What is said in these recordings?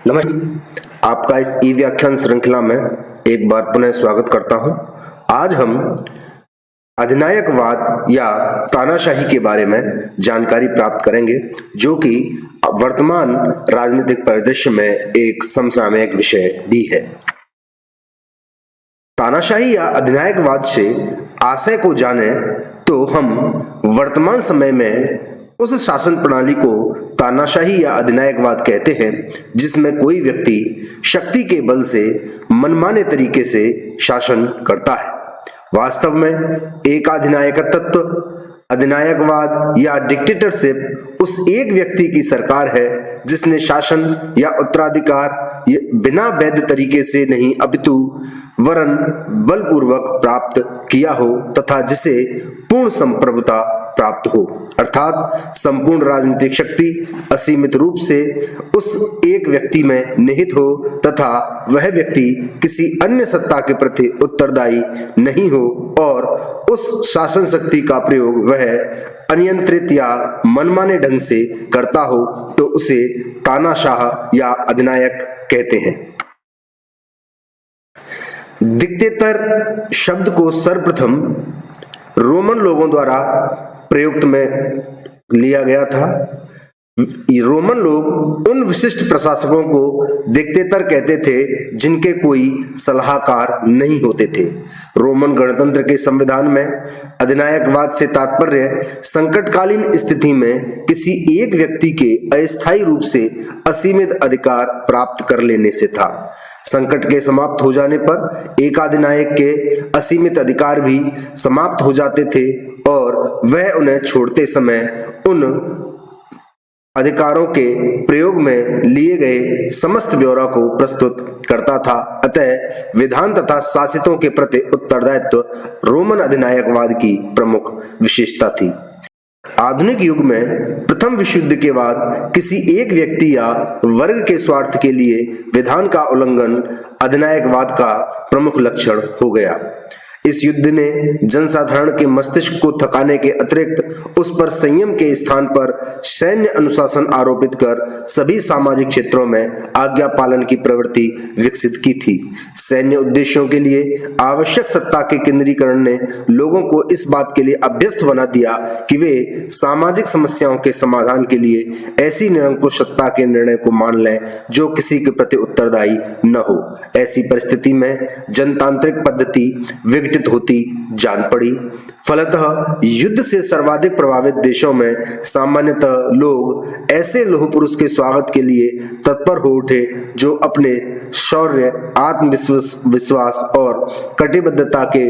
नमस्कार, आपका इस ई व्याख्यान श्रृंखला में एक बार पुनः स्वागत करता हूं। आज हम अधिनायकवाद या तानाशाही के बारे में जानकारी प्राप्त करेंगे, जो कि वर्तमान राजनीतिक परिदृश्य में एक समसामयिक विषय भी है। तानाशाही या अधिनायकवाद से आशय को जाने तो हम वर्तमान समय में उस शासन प्रणाली को तानाशाही या अधिनायकवाद कहते हैं जिसमें कोई व्यक्ति शक्ति के बल से मनमाने तरीके से शासन करता है। वास्तव में एकाधिनायकत्व, अधिनायकवाद या डिक्टेटरशिप उस एक व्यक्ति की सरकार है जिसने शासन या उत्तराधिकार बिना वैध तरीके से नहीं अपितु वरन बलपूर्वक प्राप्त किया हो तथा जिसे पूर्ण संप्रभुता प्राप्त हो, अर्थात संपूर्ण राजनीतिक शक्ति असीमित रूप से उस एक व्यक्ति में निहित हो तथा वह व्यक्ति किसी अन्य सत्ता के प्रति उत्तरदायी नहीं हो और उस शासन शक्ति का प्रयोग वह अनियंत्रित या मनमाने ढंग से करता हो तो उसे तानाशाह या अधिनायक कहते हैं। डिक्टेटर शब्द को सर्वप्रथम रोमन लोगों द्वारा प्रयुक्त में लिया गया था। रोमन लोग उन विशिष्ट प्रशासकों को डिक्टेटर कहते थे जिनके कोई सलाहकार नहीं होते थे। रोमन गणतंत्र के संविधान में अधिनायकवाद से तात्पर्य संकटकालीन स्थिति में किसी एक व्यक्ति के अस्थायी रूप से असीमित अधिकार प्राप्त कर लेने से था। संकट के समाप्त हो जाने पर एकाधिनायक के असीमित अधिकार भी समाप्त हो जाते थे और वह उन्हें छोड़ते समय उन अधिकारों के प्रयोग में लिए गए समस्त ब्यौरा को प्रस्तुत करता था। अतः विधान तथा शासितों के प्रति उत्तरदायित्व रोमन अधिनायकवाद की प्रमुख विशेषता थी। आधुनिक युग में प्रथम विश्व युद्ध के बाद किसी एक व्यक्ति या वर्ग के स्वार्थ के लिए विधान का उल्लंघन अधिनायकवाद का प्रमुख लक्षण हो गया। इस युद्ध ने जनसाधारण के मस्तिष्क को थकाने के अतिरिक्त उस पर संयम के स्थान पर सैन्य अनुशासन आरोपित कर सभी सामाजिक क्षेत्रों में आज्ञा पालन की प्रवृत्ति विकसित की थी। सैन्य उद्देश्यों के लिए आवश्यक सत्ता के केंद्रीकरण ने लोगों को इस बात के लिए अभ्यस्त बना दिया कि वे सामाजिक समस्याओं के समाधान के लिए ऐसी निरंकुश सत्ता के निर्णय को मान लें जो किसी के प्रति उत्तरदायी न हो। ऐसी परिस्थिति में जनतांत्रिक पद्धति विघटित होती जान पड़ी। फलतः युद्ध से सर्वाधिक प्रभावित देशों में सामान्यतः लोग ऐसे लौह पुरुष के स्वागत के लिए तत्पर हो उठे जो अपने शौर्य, आत्मविश्वास और कटिबद्धता के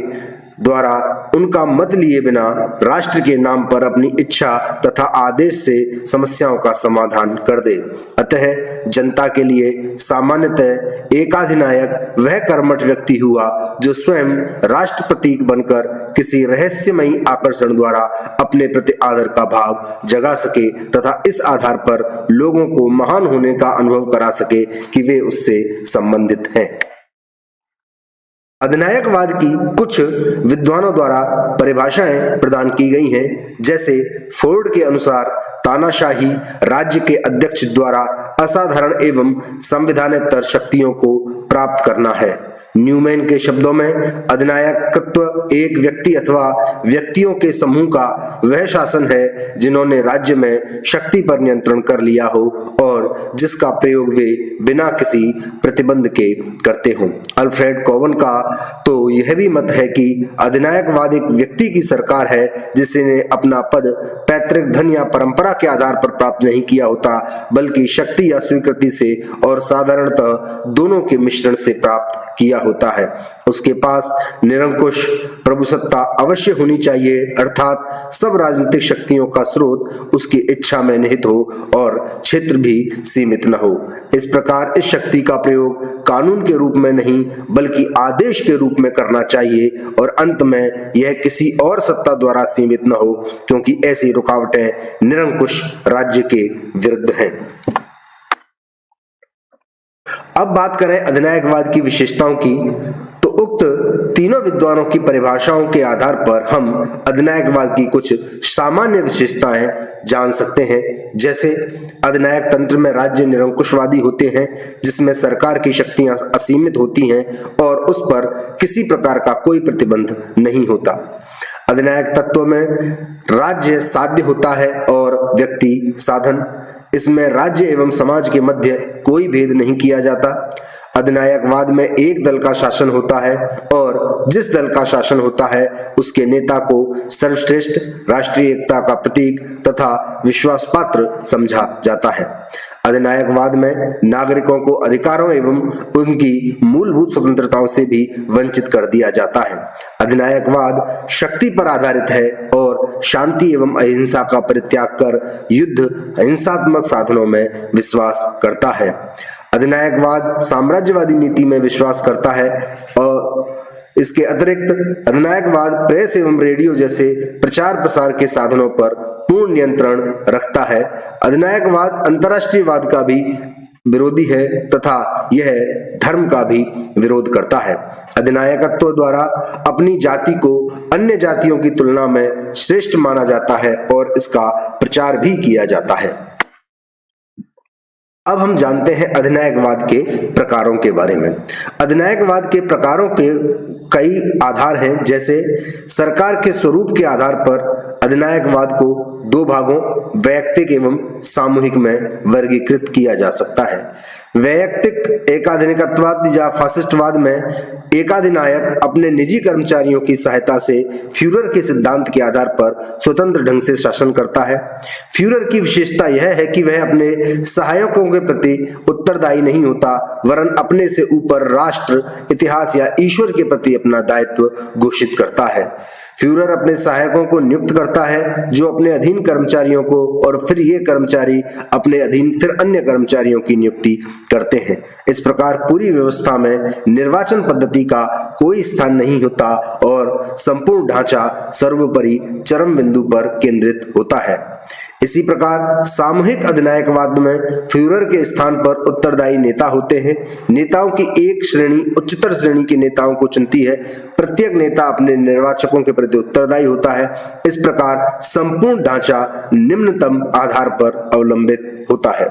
द्वारा उनका मत लिए बिना राष्ट्र के नाम पर अपनी इच्छा तथा आदेश से समस्याओं का समाधान कर दे। अतः जनता के लिए सामान्यतः एकाधिनायक वह कर्मठ व्यक्ति हुआ जो स्वयं राष्ट्र प्रतीक बनकर किसी रहस्यमयी आकर्षण द्वारा अपने प्रति आदर का भाव जगा सके तथा इस आधार पर लोगों को महान होने का अनुभव करा सके कि वे उससे संबंधित हैं। अधिनायकवाद की कुछ विद्वानों द्वारा परिभाषाएं प्रदान की गई हैं, जैसे फोर्ड के अनुसार तानाशाही राज्य के अध्यक्ष द्वारा असाधारण एवं संविधानेतर शक्तियों को प्राप्त करना है। न्यूमैन के शब्दों में अधिनायकत्व एक व्यक्ति अथवा व्यक्तियों के समूह का वह शासन है जिन्होंने राज्य में शक्ति पर नियंत्रण कर लिया हो और जिसका प्रयोग वे बिना किसी प्रतिबंध के करते हों। अल्फ्रेड कोवन का तो यह भी मत है कि अधिनायकवाद एक व्यक्ति की सरकार है जिसने अपना पद पैतृक धन या परंपरा के आधार पर प्राप्त नहीं किया होता, बल्कि शक्ति या स्वीकृति से और साधारणतः दोनों के मिश्रण से प्राप्त किया होता है। उसके पास निरंकुश प्रभुसत्ता अवश्य होनी चाहिए, अर्थात सब राजनीतिक शक्तियों का स्रोत उसकी इच्छा में निहित हो और क्षेत्र भी सीमित न हो। इस प्रकार इस शक्ति का प्रयोग कानून के रूप में नहीं बल्कि आदेश के रूप में करना चाहिए और अंत में यह किसी और सत्ता द्वारा सीमित न हो, क्योंकि ऐसी रुकावटें निरंकुश राज्य के विरुद्ध हैं। अब बात करें अधिनायकवाद की विशेषताओं की, तो उक्त तीनों विद्वानों की परिभाषाओं के आधार पर हम अधिनायकवाद की कुछ सामान्य विशेषताएं जान सकते हैं। जैसे अधिनायक तंत्र में राज्य निरंकुशवादी होते हैं, जिसमें सरकार की शक्तियां असीमित होती हैं और उस पर किसी प्रकार का कोई प्रतिबंध नहीं होता। अधिनायक तत्व में राज्य साध्य होता है और व्यक्ति साधन। इसमें राज्य एवं समाज के मध्य कोई भेद नहीं किया जाता। अधिनायकवाद में एक दल का शासन होता है और जिस दल का शासन होता है उसके नेता को सर्वश्रेष्ठ, राष्ट्रीय एकता का प्रतीक तथा विश्वास पात्र समझा जाता है। अधिनायकवाद में नागरिकों को अधिकारों एवं उनकी मूलभूत स्वतंत्रताओं से भी वंचित कर दिया जाता है। अधिनायकवाद शक्ति पर आधारित है और शांति एवं अहिंसा का परित्याग कर युद्ध हिंसात्मक साधनों में विश्वास करता है। अधिनायकवाद साम्राज्यवादी नीति में विश्वास करता है और इसके अतिरिक्त अधिनायकवाद प्रेस एवं रेडियो जैसे प्रचार प्रसार के साधनों पर पूर्ण नियंत्रण रखता है। अधिनायकवाद अंतर्राष्ट्रीयवाद का भी विरोधी है तथा यह धर्म का भी विरोध करता है। अधिनायकत्व द्वारा अपनी जाति को अन्य जातियों की तुलना में श्रेष्ठ माना जाता है और इसका प्रचार भी किया जाता है। अब हम जानते हैं अधिनायकवाद के प्रकारों के बारे में। अधिनायकवाद के प्रकारों के कई आधार हैं। जैसे सरकार के स्वरूप के आधार पर अधिनायकवाद को दो भागों वैयक्तिक एवं सामूहिक में वर्गीकृत किया जा सकता है। वैयक्तिक एकाधिनायकवाद या फासिस्टवाद में एकाधिनायक अपने निजी कर्मचारियों की सहायता से फ्यूरर के सिद्धांत के आधार पर स्वतंत्र ढंग से शासन करता है। फ्यूरर की विशेषता यह है कि वह अपने सहायकों के प्रति उत्तरदायी नहीं होता, वरन अपने से ऊपर राष्ट्र, इतिहास या ईश्वर के प्रति अपना दायित्व घोषित करता है। फ्यूरर अपने सहायकों को नियुक्त करता है जो अपने अधीन कर्मचारियों को, और फिर ये कर्मचारी अपने अधीन फिर अन्य कर्मचारियों की नियुक्ति करते हैं। इस प्रकार पूरी व्यवस्था में निर्वाचन पद्धति का कोई स्थान नहीं होता और संपूर्ण ढांचा सर्वोपरि चरम बिंदु पर केंद्रित होता है। इसी प्रकार सामूहिक अधिनायकवाद में फ्यूरर के स्थान पर उत्तरदायी नेता होते हैं। नेताओं की एक श्रेणी उच्चतर श्रेणी के नेताओं को चुनती है। प्रत्येक नेता अपने निर्वाचकों के प्रति उत्तरदायी होता है। इस प्रकार संपूर्ण ढांचा निम्नतम आधार पर अवलंबित होता है।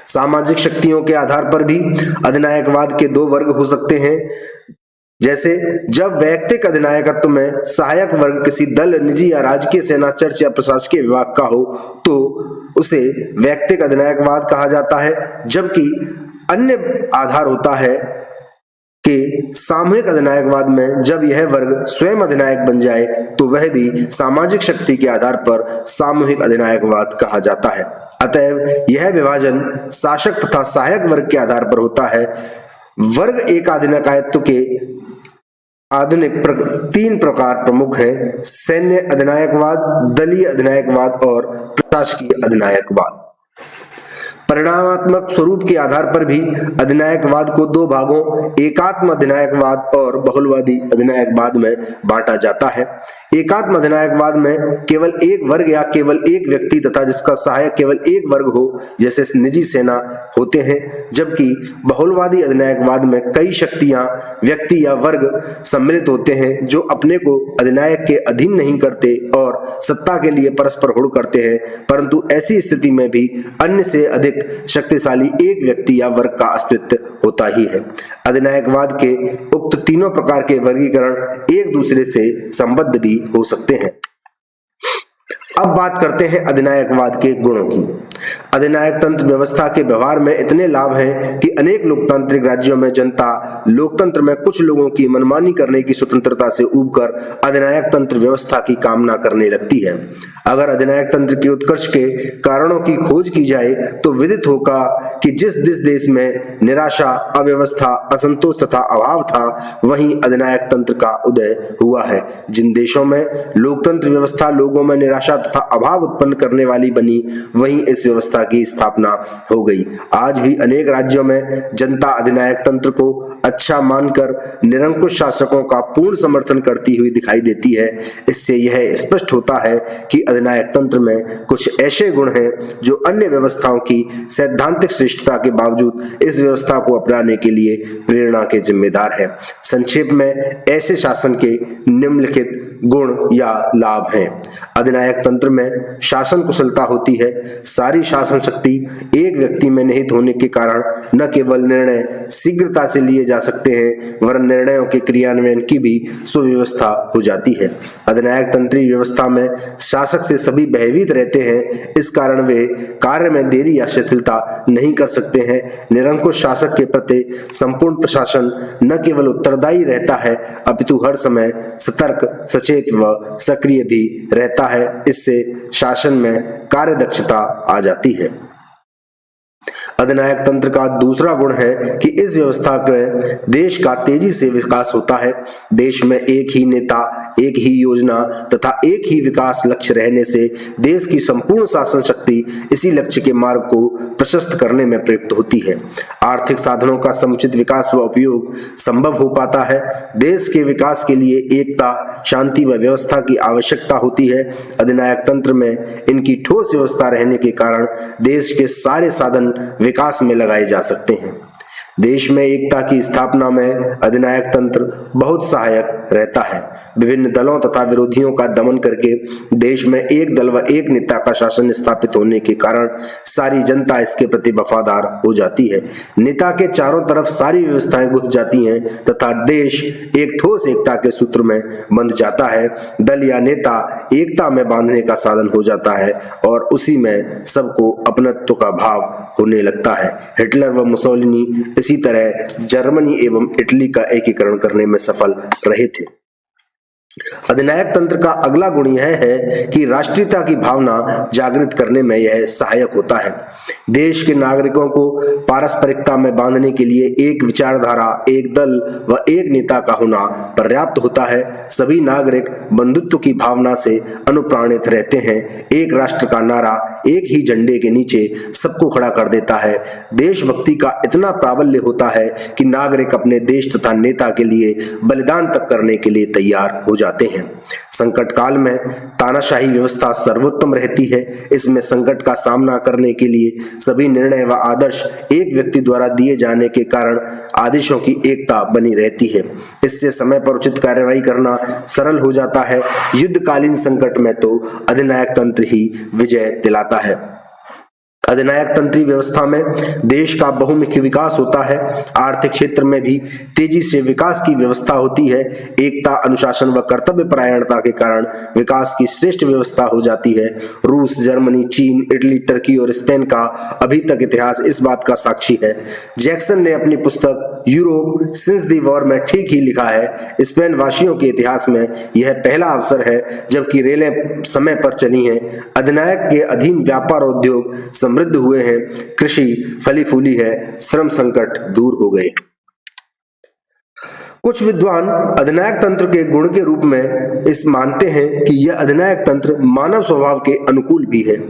सामाजिक शक्तियों के आधार पर भी अधिनायकवाद के दो वर्ग हो सकते हैं। जैसे जब वैयक्तिक अधिनायकत्व में सहायक वर्ग किसी दल, निजी या राजकीय सेना, चर्च या प्रशासकीय विभाग का हो तो उसे वैयक्तिक अधिनायकवाद कहा जाता है। जबकि अन्य आधार होता है कि सामूहिक अधिनायकवाद में जब यह वर्ग स्वयं अधिनायक बन जाए तो वह भी सामाजिक शक्ति के आधार पर सामूहिक अधिनायकवाद कहा जाता है। अतएव यह विभाजन शासक तथा सहायक वर्ग के आधार पर होता है। वर्ग एकाधिनायकत्व के आधुनिक तीन प्रकार प्रमुख हैं: सैन्य अधिनायकवाद, दलीय अधिनायकवाद और प्रशासकीय अधिनायकवाद। परिणामात्मक स्वरूप के आधार पर भी अधिनायकवाद को दो भागों एकात्म अधिनायकवाद और बहुलवादी अधिनायकवाद में बांटा जाता है। एकात्म अधिनायकवाद में केवल एक वर्ग या केवल एक व्यक्ति तथा जिसका सहायक केवल एक वर्ग हो, जैसे निजी सेना होते हैं। जबकि बहुलवादी अधिनायकवाद में कई शक्तियां, व्यक्ति या वर्ग सम्मिलित होते हैं जो अपने को अधिनायक के अधीन नहीं करते और सत्ता के लिए परस्पर होड़ करते हैं, परंतु ऐसी स्थिति में भी अन्य से अधिक शक्तिशाली एक व्यक्ति या वर्ग का अस्तित्व होता ही है। अधिनायकवाद के उक्त तीनों प्रकार के वर्गीकरण एक दूसरे से संबद्ध भी हो सकते हैं। अब बात करते हैं अधिनायकवाद के गुणों की। अधिनायक तंत्र व्यवस्था के व्यवहार में इतने लाभ हैं कि अनेक लोकतांत्रिक राज्यों में जनता लोकतंत्र में कुछ लोगों की मनमानी करने की स्वतंत्रता से ऊबकर अधिनायक तंत्र व्यवस्था की कामना करने लगती है। अगर अधिनायक तंत्र के उत्कर्ष के कारणों की खोज की जाए तो विदित होगा कि जिस देश में निराशा, अव्यवस्था, असंतोष तथा अभाव था, वहीं अधिनायक तंत्र का उदय हुआ है। जिन देशों में लोकतंत्र व्यवस्था लोगों में निराशा तथा अभाव उत्पन्न करने वाली बनी, वहीं इस व्यवस्था की स्थापना हो गई। आज भी अनेक राज्यों में जनता अधिनायक तंत्र को अच्छा मानकर निरंकुश शासकों का पूर्ण समर्थन करती हुई दिखाई देती है। इससे यह स्पष्ट होता है कि अधिनायक तंत्र में कुछ ऐसे गुण हैं जो अन्य व्यवस्थाओं की सैद्धांतिक श्रेष्ठता के बावजूद इस व्यवस्था को अपनाने के लिए प्रेरणा के जिम्मेदार है। संक्षेप में ऐसे शासन के निम्नलिखित गुण या लाभ हैं। अधिनायक तंत्र में शासन कुशलता होती है। सारी शासन शक्ति एक व्यक्ति में निहित होने के कारण न केवल निर्णय शीघ्रता से लिए जा सकते हैं, वरन निर्णयों के क्रियान्वयन की भी सुव्यवस्था हो जाती है। अधिनायक तंत्री व्यवस्था में शासक से सभी भयभीत रहते हैं, इस कारण वे कार्य में देरी या शिथिलता नहीं कर सकते हैं। निरंकुश शासक के प्रति संपूर्ण प्रशासन न केवल उत्तरदायी रहता है, अपितु हर समय सतर्क, सचेत व सक्रिय भी रहता है। इससे शासन में कार्यदक्षता आ जाती है। अधिनायक तंत्र का दूसरा गुण है कि इस व्यवस्था में देश का तेजी से विकास होता है। देश में एक ही नेता, एक ही योजना तथा एक ही विकास लक्ष्य रहने से देश की संपूर्ण शासन शक्ति इसी लक्ष्य के मार्ग को प्रशस्त करने में प्रयुक्त होती है। आर्थिक साधनों का समुचित विकास व उपयोग संभव हो पाता है। देश के विकास के लिए एकता, शांति व व्यवस्था की आवश्यकता होती है। अधिनायक तंत्र में इनकी ठोस व्यवस्था रहने के कारण देश के सारे साधन विकास में लगाए जा सकते हैं। देश में एकता की स्थापना में अधिनायक तंत्र बहुत सहायक रहता है। विभिन्न दलों तथा विरोधियों का दमन करके देश में एक दल व एक नेता का शासन स्थापित होने के कारण सारी जनता इसके प्रति वफादार हो जाती है। नेता के चारों तरफ सारी व्यवस्थाएं घुस जाती हैं तथा देश एक ठोस एकता के सूत्र में बंध जाता है। दल या नेता एकता में बांधने का साधन हो जाता है और उसी में सबको अपनत्व का भाव होने लगता है। हिटलर व मुसोलिनी इसी तरह जर्मनी एवं इटली का एकीकरण करने में सफल रहे थे। अधिनायक तंत्र का अगला गुण यह है कि राष्ट्रीयता की भावना जागृत करने में यह सहायक होता है। देश के नागरिकों को पारस्परिकता में बांधने के लिए एक विचारधारा, एक दल व एक नेता का होना पर्याप्त होता है। सभी नागरिक बंधुत्व की भावना से अनुप्राणित रहते हैं। एक राष्ट्र का नारा एक ही झंडे के नीचे सबको खड़ा कर देता है। देशभक्ति का इतना प्राबल्य होता है कि नागरिक अपने देश तथा नेता के लिए बलिदान तक करने के लिए तैयार हो जाते हैं। संकट काल में तानाशाही व्यवस्था सर्वोत्तम रहती है। इसमें संकट का सामना करने के लिए सभी निर्णय व आदर्श एक व्यक्ति द्वारा दिए जाने के कारण आदेशों की एकता बनी रहती है। इससे समय पर उचित कार्यवाही करना सरल हो जाता है। युद्धकालीन संकट में तो अधिनायक तंत्र ही विजय दिलाता है। अधिनायक तंत्री व्यवस्था में देश का बहुमुखी विकास होता है। आर्थिक क्षेत्र में भी तेजी से विकास की व्यवस्था होती है। एकता, अनुशासन व कर्तव्य परायणता के कारण विकास की श्रेष्ठ व्यवस्था हो जाती है। रूस, जर्मनी, चीन, इटली, टर्की और स्पेन का अभी तक इतिहास इस बात का साक्षी है। जैक्सन ने अपनी पुस्तक यूरोप सिंस द वॉर में ठीक ही लिखा है। स्पेन वासियों के इतिहास में यह पहला अवसर है जबकि रेलें समय पर चली हैं। अधिनायक के अधीन व्यापार और उद्योग समृद्ध हुए हैं। कृषि फली फूली है। श्रम संकट दूर हो गए। कुछ विद्वान अधिनायक तंत्र के गुण के रूप में इस मानते हैं कि यह अधिनायक तंत्र मानव स्वभाव के अनुकूल भी है।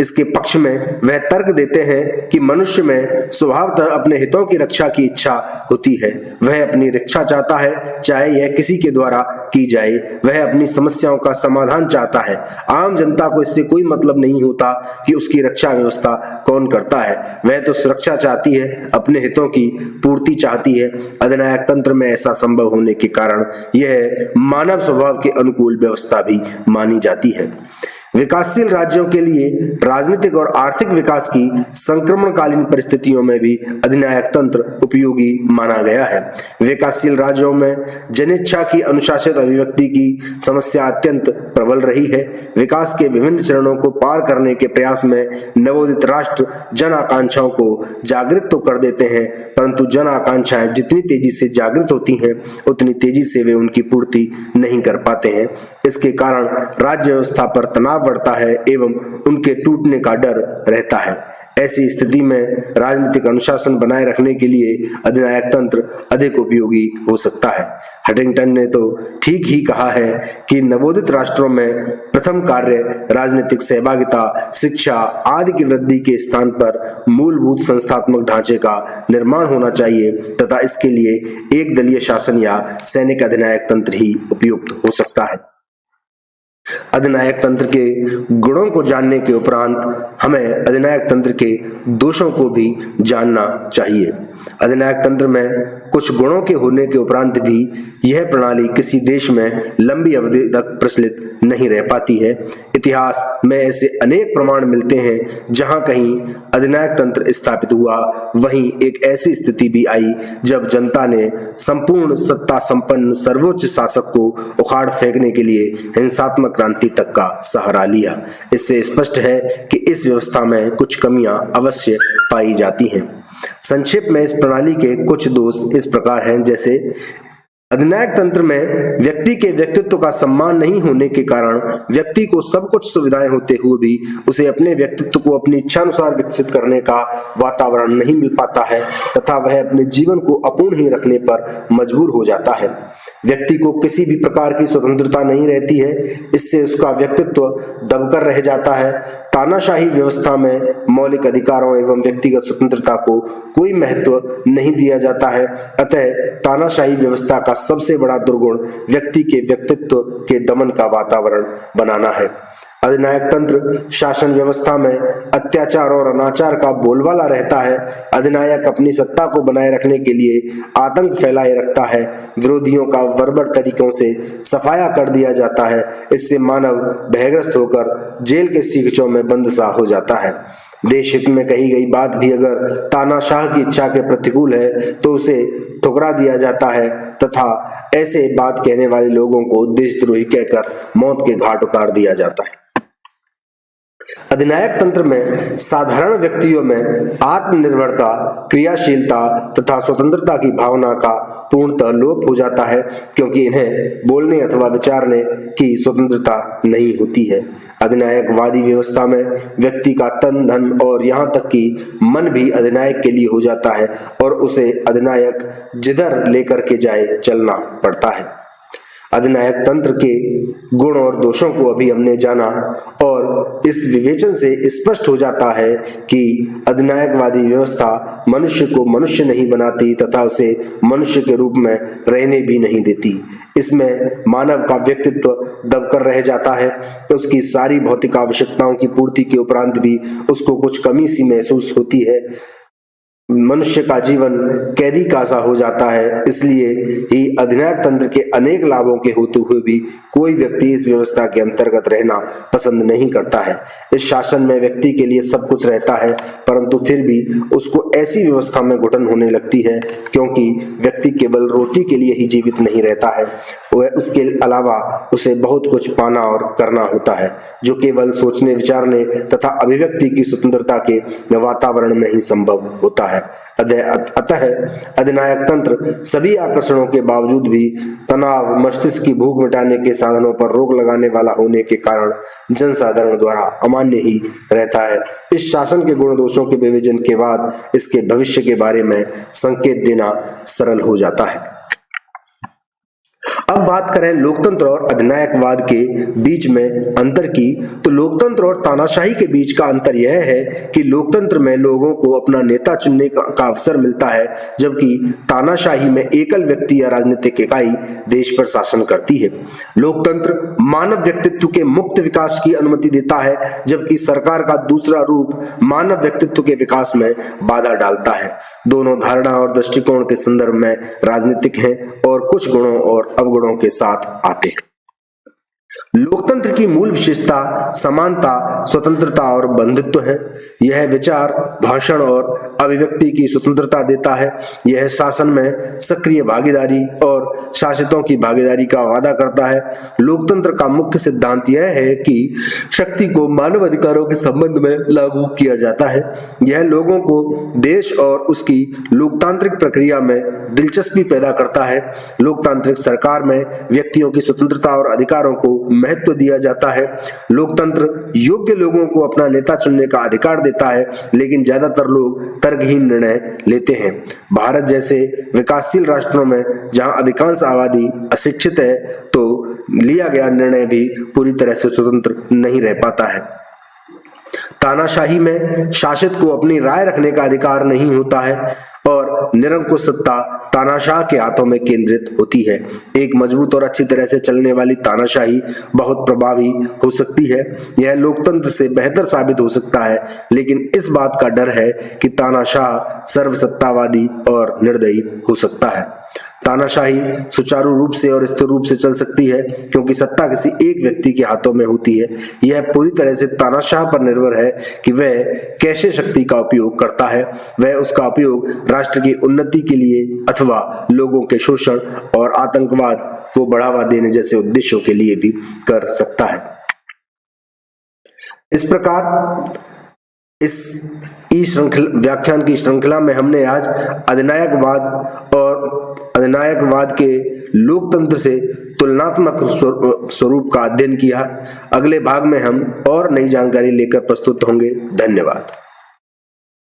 इसके पक्ष में वह तर्क देते हैं कि मनुष्य में स्वभावतः अपने हितों की रक्षा की इच्छा होती है। वह अपनी रक्षा चाहता है, चाहे यह किसी के द्वारा की जाए। वह अपनी समस्याओं का समाधान चाहता है। आम जनता को इससे कोई मतलब नहीं होता कि उसकी रक्षा व्यवस्था कौन करता है। वह तो सुरक्षा चाहती है, अपने हितों की पूर्ति चाहती है। अधिनायक तंत्र में ऐसा संभव होने के कारण यह मानव स्वभाव के अनुकूल व्यवस्था भी मानी जाती है। विकासशील राज्यों के लिए राजनीतिक और आर्थिक विकास की संक्रमणकालीन परिस्थितियों में भी अधिनायक तंत्र उपयोगी माना गया है। विकासशील राज्यों में जनेच्छा की अनुशासित अभिव्यक्ति की समस्या अत्यंत प्रबल रही है। विकास के विभिन्न चरणों को पार करने के प्रयास में नवोदित राष्ट्र जन आकांक्षाओं को जागृत तो कर देते हैं, परंतु जन आकांक्षाएं जितनी तेजी से जागृत होती हैं, उतनी तेजी से वे उनकी पूर्ति नहीं कर पाते हैं। इसके कारण राज्य व्यवस्था पर तनाव बढ़ता है एवं उनके टूटने का डर रहता है। ऐसी स्थिति में राजनीतिक अनुशासन बनाए रखने के लिए अधिनायक तंत्र अधिक उपयोगी हो सकता है। हंटिंगटन ने तो ठीक ही कहा है कि नवोदित राष्ट्रों में प्रथम कार्य राजनीतिक सहभागिता, शिक्षा आदि की वृद्धि के स्थान पर मूलभूत संस्थात्मक ढांचे का निर्माण होना चाहिए तथा इसके लिए एक दलीय शासन या सैनिक अधिनायक तंत्र ही उपयुक्त हो सकता है। अधिनायक तंत्र के गुणों को जानने के उपरांत हमें अधिनायक तंत्र के दोषों को भी जानना चाहिए। अधिनायक तंत्र में कुछ गुणों के होने के उपरांत भी यह प्रणाली किसी देश में लंबी अवधि तक प्रचलित नहीं रह पाती है। इतिहास में ऐसे अनेक प्रमाण मिलते हैं जहां कहीं अधिनायक तंत्र स्थापित हुआ, वहीं एक ऐसी स्थिति भी आई जब जनता ने संपूर्ण सत्ता संपन्न सर्वोच्च शासक को उखाड़ फेंकने के लिए हिंसात्मक क्रांति तक का सहारा लिया। इससे स्पष्ट है कि इस व्यवस्था में कुछ कमियां अवश्य पाई जाती हैं। संक्षेप में इस प्रणाली के कुछ दोष इस प्रकार हैं, जैसे अधिनायक तंत्र में व्यक्ति के व्यक्तित्व का सम्मान नहीं होने के कारण व्यक्ति को सब कुछ सुविधाएं होते हुए भी उसे अपने व्यक्तित्व को अपनी इच्छानुसार विकसित करने का वातावरण नहीं मिल पाता है तथा वह अपने जीवन को अपूर्ण ही रखने पर मजबूर हो जाता है। व्यक्ति को किसी भी प्रकार की स्वतंत्रता नहीं रहती है, इससे उसका व्यक्तित्व दबकर रह जाता है। तानाशाही व्यवस्था में मौलिक अधिकारों एवं व्यक्तिगत स्वतंत्रता को कोई महत्व नहीं दिया जाता है। अतः तानाशाही व्यवस्था का सबसे बड़ा दुर्गुण व्यक्ति के व्यक्तित्व के दमन का वातावरण बनाना है। अधिनायक तंत्र शासन व्यवस्था में अत्याचार और अनाचार का बोलबाला रहता है। अधिनायक अपनी सत्ता को बनाए रखने के लिए आतंक फैलाए रखता है। विरोधियों का बर्बर तरीकों से सफाया कर दिया जाता है। इससे मानव भयग्रस्त होकर जेल के सीखचों में बंद सा हो जाता है। देश हित में कही गई बात भी अगर तानाशाह की इच्छा के प्रतिकूल है तो उसे ठुकरा दिया जाता है तथा ऐसे बात कहने वाले लोगों को देशद्रोही कहकर मौत के घाट उतार दिया जाता है। अधिनायक तंत्र में साधारण व्यक्तियों में आत्मनिर्भरता, क्रियाशीलता तथा स्वतंत्रता की भावना का पूर्णतः लोप हो जाता है, क्योंकि इन्हें बोलने अथवा विचारने की स्वतंत्रता नहीं होती है। अधिनायकवादी व्यवस्था में व्यक्ति का तन, धन और यहाँ तक कि मन भी अधिनायक के लिए हो जाता है और उसे अधिनायक जिधर लेकर के जाए चलना पड़ता है। अधिनायक तंत्र के गुण और दोषों को अभी हमने जाना और इस विवेचन से स्पष्ट हो जाता है कि अधिनायकवादी व्यवस्था मनुष्य को मनुष्य नहीं बनाती तथा उसे मनुष्य के रूप में रहने भी नहीं देती। इसमें मानव का व्यक्तित्व दबकर रह जाता है। उसकी सारी भौतिक आवश्यकताओं की पूर्ति के उपरांत भी उसको कुछ कमी सी महसूस होती है। मनुष्य का जीवन कैदी का सा हो जाता है। इसलिए ही अधिनायक तंत्र के अनेक लाभों के होते हुए भी कोई व्यक्ति इस व्यवस्था के अंतर्गत रहना पसंद नहीं करता है। इस शासन में व्यक्ति के लिए सब कुछ रहता है, परंतु फिर भी उसको ऐसी व्यवस्था में घुटन होने लगती है, क्योंकि व्यक्ति केवल रोटी के लिए ही जीवित नहीं रहता है, वह उसके अलावा उसे बहुत कुछ पाना और करना होता है, जो केवल सोचने, विचारने तथा अभिव्यक्ति की स्वतंत्रता के वातावरण में ही संभव होता है। अतः अधिनायक तंत्र सभी आकर्षणों के बावजूद भी तनाव, मस्तिष्क की भूख मिटाने के साधनों पर रोक लगाने वाला होने के कारण जनसाधारण द्वारा अमान्य ही रहता है। इस शासन के गुण दोषों के विवेचन के बाद इसके भविष्य के बारे में संकेत देना सरल हो जाता है। अब बात करें लोकतंत्र और अधिनायकवाद के बीच में अंतर की, तो लोकतंत्र और तानाशाही के बीच का अंतर यह है कि लोकतंत्र में लोगों को अपना नेता चुनने का अवसर मिलता है, जबकि तानाशाही में एकल व्यक्ति या राजनीतिक इकाई देश पर शासन करती है। लोकतंत्र मानव व्यक्तित्व के मुक्त विकास की अनुमति देता है, जबकि सरकार का दूसरा रूप मानव व्यक्तित्व के विकास में बाधा डालता है। दोनों धारणा और दृष्टिकोण के संदर्भ में राजनीतिक हैं और कुछ गुणों और अवगुणों के साथ आते हैं। लोकतंत्र की मूल विशेषता समानता, स्वतंत्रता और बंधुत्व है। यह विचार, भाषण और अभिव्यक्ति की स्वतंत्रता देता है। यह शासन में सक्रिय भागीदारी और शासितों की भागीदारी का वादा करता है। लोकतंत्र का मुख्य सिद्धांत यह है कि शक्ति को मानव अधिकारों के संबंध में लागू किया जाता है। यह लोगों को देश और उसकी लोकतांत्रिक प्रक्रिया में दिलचस्पी पैदा करता है। लोकतांत्रिक सरकार में व्यक्तियों की स्वतंत्रता और अधिकारों को महत्व दिया जाता है। लोकतंत्र योग्य लोगों को अपना नेता चुनने का अधिकार देता है, लेकिन ज्यादातर लोग तर्कहीन निर्णय लेते हैं। भारत जैसे विकासशील राष्ट्रों में जहां अधिकांश आबादी अशिक्षित है, तो लिया गया निर्णय भी पूरी तरह से स्वतंत्र नहीं रह पाता है। तानाशाही में शासित को अपनी राय रखने का अधिकार नहीं होता है और निरंकुश सत्ता तानाशाह के हाथों में केंद्रित होती है। एक मजबूत और अच्छी तरह से चलने वाली तानाशाही बहुत प्रभावी हो सकती है। यह लोकतंत्र से बेहतर साबित हो सकता है, लेकिन इस बात का डर है कि तानाशाह सर्वसत्तावादी और निर्दयी हो सकता है। तानाशाही सुचारू रूप से और स्थिर रूप से चल सकती है क्योंकि सत्ता किसी एक व्यक्ति के हाथों में होती है। यह पूरी तरह से तानाशाह पर निर्भर है कि वह कैसे शक्ति का उपयोग करता है। वह उसका उपयोग राष्ट्र की उन्नति के लिए अथवा लोगों के शोषण और आतंकवाद को बढ़ावा देने जैसे उद्देश्यों के लिए भी कर सकता है। इस प्रकार इस व्याख्यान की श्रृंखला में हमने आज अधिनायकवाद के लोकतंत्र से तुलनात्मक स्वरूप का अध्ययन किया। अगले भाग में हम और नई जानकारी लेकर प्रस्तुत होंगे। धन्यवाद।